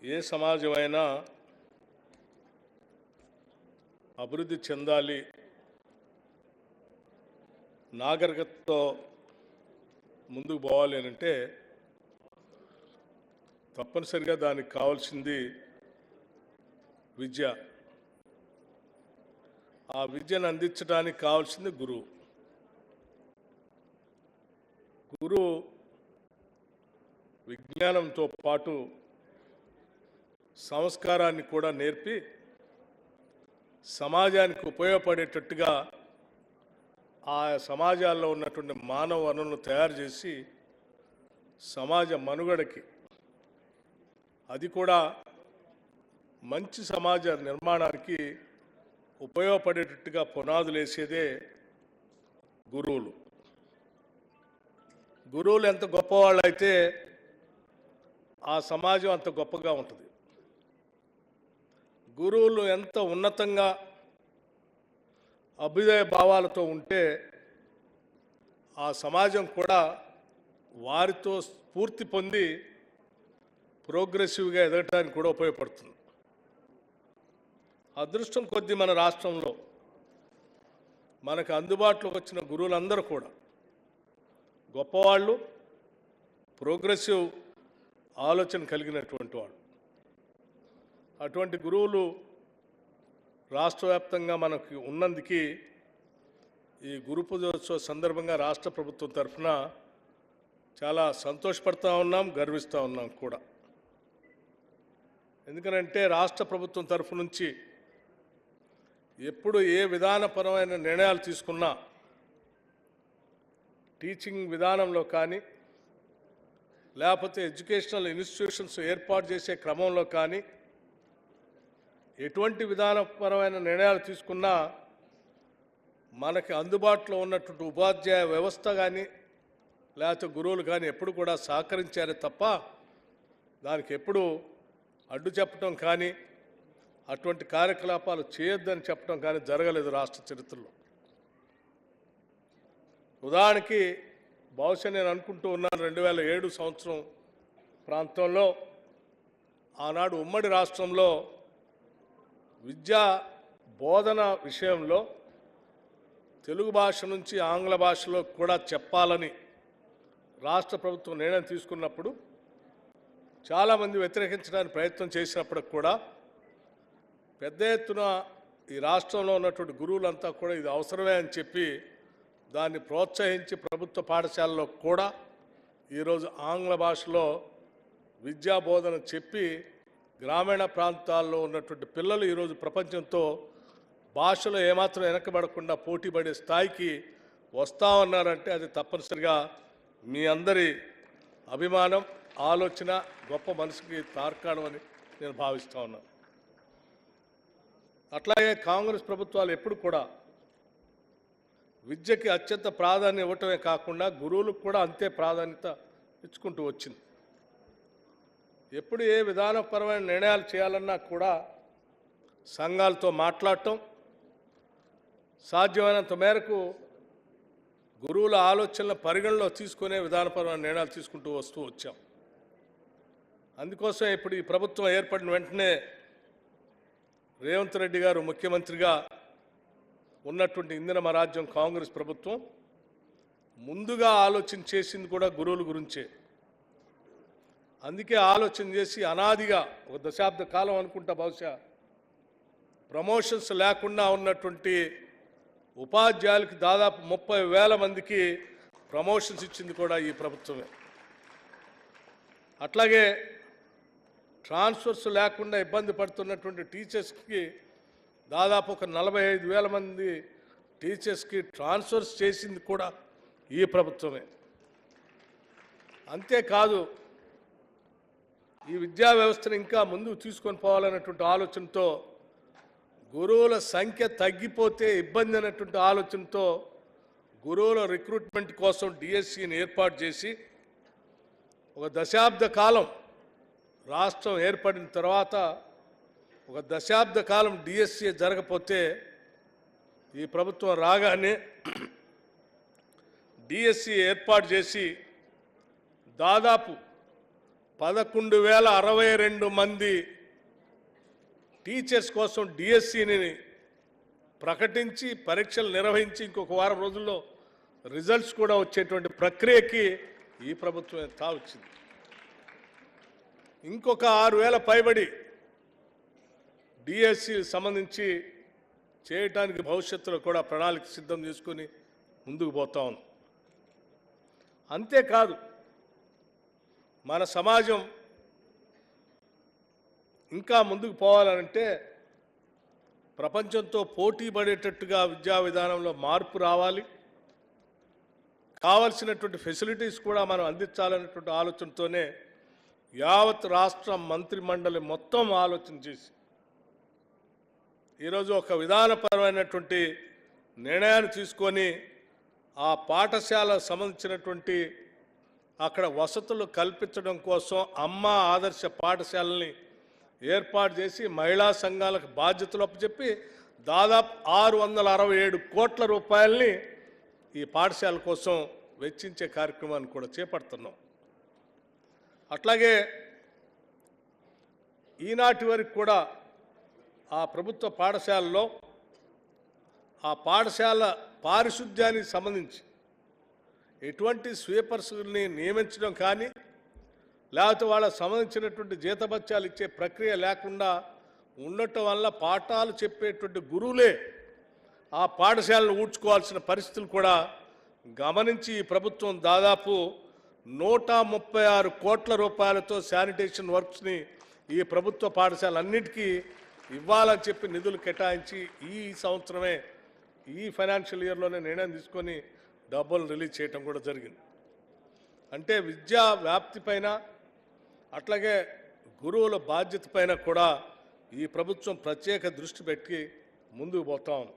ఏ సమాజమైనా అభివృద్ధి చెందాలి, నాగరికతతో ముందుకు పోవాలి అంటే తప్పనిసరిగా దానికి కావాల్సింది విద్య. ఆ విద్యను అందించడానికి కావాల్సింది గురువు. గురువు విజ్ఞానంతో పాటు సంస్కారాన్ని కూడా నేర్పి సమాజానికి ఉపయోగపడేటట్టుగా ఆ సమాజాల్లో ఉన్నటువంటి మానవ వనరులను తయారు చేసి సమాజ మనుగడకి, అది కూడా మంచి సమాజ నిర్మాణానికి ఉపయోగపడేటట్టుగా పునాదులు వేసేదే గురువులు. గురువులు ఎంత గొప్పవాళ్ళు అయితే ఆ సమాజం అంత గొప్పగా ఉంటుంది. గురువులు ఎంత ఉన్నతంగా అభ్యుదయ భావాలతో ఉంటే ఆ సమాజం కూడా వారితో స్ఫూర్తి పొంది ప్రోగ్రెసివ్గా ఎదగటానికి కూడా ఉపయోగపడుతుంది. అదృష్టం కొద్దీ మన రాష్ట్రంలో మనకు అందుబాటులోకి వచ్చిన గురువులందరూ కూడా గొప్పవాళ్ళు, ప్రోగ్రెసివ్ ఆలోచన కలిగినటువంటి వాళ్ళు. అటువంటి గురువులు రాష్ట్ర వ్యాప్తంగా మనకి ఉన్నందుకు ఈ గురు పూజోత్సవ సందర్భంగా రాష్ట్ర ప్రభుత్వం తరఫున చాలా సంతోషపడతా ఉన్నాం, గర్విస్తూ ఉన్నాం కూడా. ఎందుకనంటే రాష్ట్ర ప్రభుత్వం తరఫు నుంచి ఎప్పుడు ఏ విధానపరమైన నిర్ణయాలు తీసుకున్నా టీచింగ్ విధానంలో కానీ, లేకపోతే ఎడ్యుకేషనల్ ఇన్స్టిట్యూషన్స్ ఏర్పాటు చేసే క్రమంలో కానీ, ఎటువంటి విధానపరమైన నిర్ణయాలు తీసుకున్నా మనకి అందుబాటులో ఉన్నటువంటి ఉపాధ్యాయ వ్యవస్థ కానీ, లేకపోతే గురువులు కానీ ఎప్పుడు కూడా సహకరించారే తప్ప దానికి ఎప్పుడు అడ్డు చెప్పడం కానీ, అటువంటి కార్యకలాపాలు చేయొద్దని చెప్పడం కానీ జరగలేదు రాష్ట్ర చరిత్రలో. ఉదాహరణకి బహుశా నేను అనుకుంటూ ఉన్నాను, 2007 సంవత్సరం ప్రాంతంలో ఆనాడు ఉమ్మడి రాష్ట్రంలో విద్యా బోధన విషయంలో తెలుగు భాష నుంచి ఆంగ్ల భాషలో కూడా చెప్పాలని రాష్ట్ర ప్రభుత్వం నిర్ణయం తీసుకున్నప్పుడు చాలామంది వ్యతిరేకించడానికి ప్రయత్నం చేసినప్పటికి కూడా పెద్ద ఎత్తున ఈ రాష్ట్రంలో ఉన్నటువంటి గురువులంతా కూడా ఇది అవసరమే అని చెప్పి దాన్ని ప్రోత్సహించి ప్రభుత్వ పాఠశాలలో కూడా ఈరోజు ఆంగ్ల భాషలో విద్యా బోధన చెప్పి గ్రామీణ ప్రాంతాల్లో ఉన్నటువంటి పిల్లలు ఈరోజు ప్రపంచంతో భాషలో ఏమాత్రం వెనకబడకుండా పోటీ పడే స్థాయికి వస్తామన్నారంటే అది తప్పనిసరిగా మీ అందరి అభిమానం, ఆలోచన, గొప్ప మనసుకి తార్కాణం అని నేను భావిస్తూ ఉన్నాను. అట్లాగే కాంగ్రెస్ ప్రభుత్వాలు ఎప్పుడు కూడా విద్యకి అత్యంత ప్రాధాన్యం ఇవ్వటమే కాకుండా గురువులకు కూడా అంతే ప్రాధాన్యత ఇచ్చుకుంటూ వచ్చింది. ఎప్పుడు ఏ విధానపరమైన నిర్ణయాలు చేయాలన్నా కూడా సంఘాలతో మాట్లాడటం, సాధ్యమైనంత మేరకు గురువుల ఆలోచనల పరిగణలో తీసుకునే విధానపరమైన నిర్ణయాలు తీసుకుంటూ వచ్చాం. అందుకోసం ఇప్పుడు ఈ ప్రభుత్వం ఏర్పడిన వెంటనే రేవంత్ రెడ్డి గారు ముఖ్యమంత్రిగా ఉన్నటువంటి ఇందిరమ రాజ్యం కాంగ్రెస్ ప్రభుత్వం ముందుగా ఆలోచన చేసింది కూడా గురువుల గురించే. అందుకే ఆలోచన చేసి అనాదిగా ఒక దశాబ్ద కాలం అనుకుంటా బహుశా ప్రమోషన్స్ లేకుండా ఉన్నటువంటి ఉపాధ్యాయులకి దాదాపు 30,000 మందికి ప్రమోషన్స్ ఇచ్చింది కూడా ఈ ప్రభుత్వమే. అట్లాగే ట్రాన్స్ఫర్స్ లేకుండా ఇబ్బంది పడుతున్నటువంటి టీచర్స్కి దాదాపు ఒక 45,000 మంది టీచర్స్కి ట్రాన్స్ఫర్స్ చేసింది కూడా ఈ ప్రభుత్వమే. అంతేకాదు ఈ విద్యా వ్యవస్థను ఇంకా ముందుకు తీసుకొని పోవాలన్నటువంటి ఆలోచనతో, గురువుల సంఖ్య తగ్గిపోతే ఇబ్బంది అన్నటువంటి ఆలోచనతో గురువుల రిక్రూట్మెంట్ కోసం డిఎస్సిని ఏర్పాటు చేసి ఒక దశాబ్ద కాలం రాష్ట్రం ఏర్పడిన తర్వాత ఒక దశాబ్ద కాలం డిఎస్సి జరగకపోతే ఈ ప్రభుత్వం రాగానే డిఎస్సి ఏర్పాటు చేసి దాదాపు 11,062 మంది టీచర్స్ కోసం డిఎస్సిని ప్రకటించి పరీక్షలు నిర్వహించి ఇంకొక వారం రోజుల్లో రిజల్ట్స్ కూడా వచ్చేటువంటి ప్రక్రియకి ఈ ప్రభుత్వం తావచ్చింది. ఇంకొక 6,000 పైబడి డిఎస్సి సంబంధించి చేయటానికి భవిష్యత్తులో కూడా ప్రణాళిక సిద్ధం చేసుకుని ముందుకు పోతా ఉన్నాం. అంతేకాదు మన సమాజం ఇంకా ముందుకు పోవాలంటే ప్రపంచంతో పోటీ పడేటట్టుగా విద్యా విధానంలో మార్పు రావాలి. కావాల్సినటువంటి ఫెసిలిటీస్ కూడా మనం అందించాలనేటువంటి ఆలోచనతోనే యావత్ రాష్ట్ర మంత్రిమండలి మొత్తం ఆలోచన చేసి ఈరోజు ఒక విధానపరమైనటువంటి నిర్ణయాన్ని తీసుకొని ఆ పాఠశాలకు సంబంధించినటువంటి అక్కడ వసతులు కల్పించడం కోసం అమ్మ ఆదర్శ పాఠశాలని ఏర్పాటు చేసి మహిళా సంఘాలకు బాధ్యతలు అప్పచెప్పి దాదాపు 667 కోట్ల రూపాయలని ఈ పాఠశాల కోసం వెచ్చించే కార్యక్రమాన్ని కూడా చేపడుతున్నాం. అట్లాగే ఈనాటి వరకు కూడా ఆ ప్రభుత్వ పాఠశాలలో ఆ పాఠశాల పారిశుద్ధ్యానికి సంబంధించి ఎటువంటి స్వీపర్స్ని నియమించడం కానీ లేకపోతే వాళ్ళకు సంబంధించినటువంటి జీతభత్యాలు ఇచ్చే ప్రక్రియ లేకుండా ఉండటం వల్ల పాఠాలు చెప్పేటువంటి గురువులే ఆ పాఠశాలను ఊడ్చుకోవాల్సిన పరిస్థితులు కూడా గమనించి ఈ ప్రభుత్వం దాదాపు 136 కోట్ల రూపాయలతో శానిటేషన్ వర్క్స్ని ఈ ప్రభుత్వ పాఠశాలన్నిటికీ ఇవ్వాలని చెప్పి నిధులు కేటాయించి ఈ సంవత్సరమే ఈ ఫైనాన్షియల్ ఇయర్లోనే నిర్ణయం తీసుకొని డబ్బులు రిలీజ్ చేయడం కూడా జరిగింది. అంటే విద్యా వ్యాప్తి పైన అట్లాగే గురువుల బాధ్యత పైన కూడా ఈ ప్రభుత్వం ప్రత్యేక దృష్టి పెట్టి ముందుకు పోతా ఉంది.